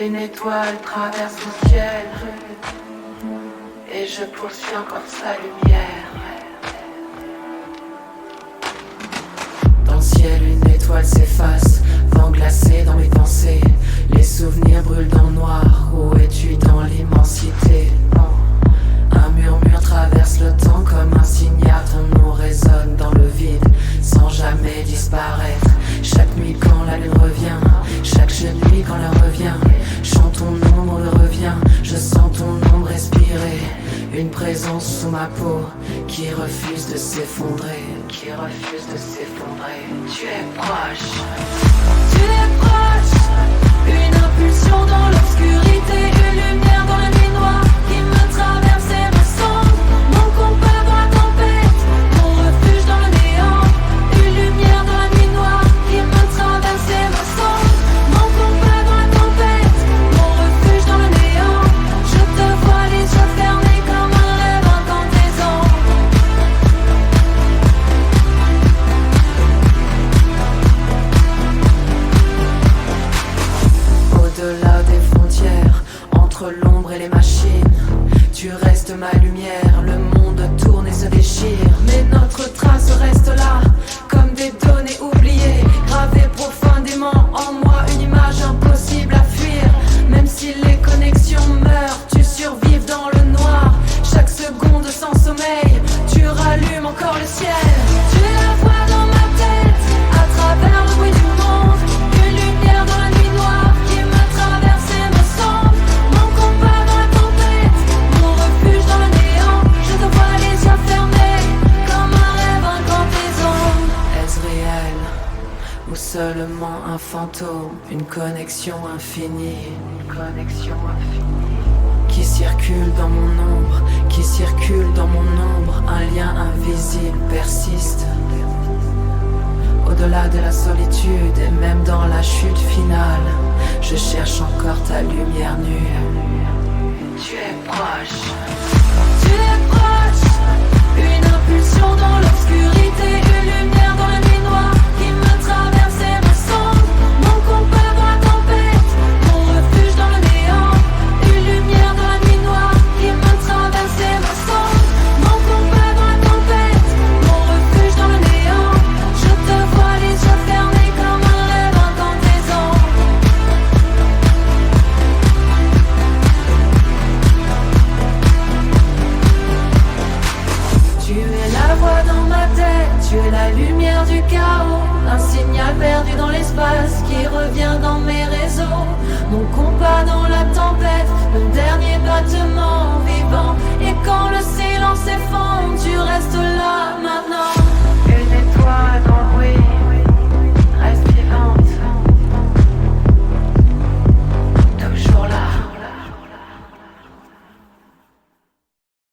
Une étoile traverse mon ciel et je poursuis encore sa lumière. Dans le ciel, une étoile s'efface, vent glacé dans mes pensées. Les souvenirs brûlent dans le noir. Où es-tu dans l'immensité? Un murmure traverse le temps comme un signal. Ton nom résonne dans le vide sans jamais disparaître. Chaque nuit quand la lune revient, chaque nuit quand l'heure revient, chante ton ombre revient. Je sens ton ombre respirer, une présence sous ma peau qui refuse de s'effondrer, qui refuse de s'effondrer. Tu es proche, tu es proche. Une impulsion dans l'obscurité, une lumière dans la nuit noire qui me traverse et me semble mon compas dans la tempête, mon refuge dans le néant. Une lumière dans la nuit noire qui me traverse et me semble mon compas dans la tempête, mon refuge dans le néant. Je te vois les yeux fermés comme un rêve incandescent. Au-delà des frontières, entre l'ombre et les machines, tu restes ma lumière. Le monde tourne et se déchire, mais notre trace reste là, comme des données oubliées, gravées profondément en moi. Une image impossible à fuir, même si les connexions meurent, tu survives dans le noir. Chaque seconde sans sommeil, tu rallumes encore le ciel. Tu es la voix dans ma tête, à travers le bruit du monde. Une lumière dans la nuit noire qui me traverse et me semble mon combat dans la tempête, mon refuge dans le néant. Je te vois les yeux fermés comme un rêve incandescent. Est-ce réel ou seulement un fantôme? Une connexion infinie, une connexion infinie qui circule dans mon ombre, qui circule dans mon ombre. Un lien invisible persiste au-delà de la solitude et même dans la chute finale. Je cherche encore ta lumière nue. Tu es proche, tu es proche. Une impulsion dans l'obscurité, une lumière dans la nuit noire qui me traverse et me semble mon compas dans la tempête, mon refuge dans le néant. Une lumière dans la nuit noire qui me traverse et me semble mon compas dans la tempête, mon refuge dans le néant. Je te vois les yeux fermés comme un rêve incandescent. Tu es la voix dans ma tête, tu es la lumière du chaos, un signal perdu dans l'espace qui revient dans mes réseaux. Mon compas dans la tempête, mon dernier battement vivant. Et quand le silence est fondu,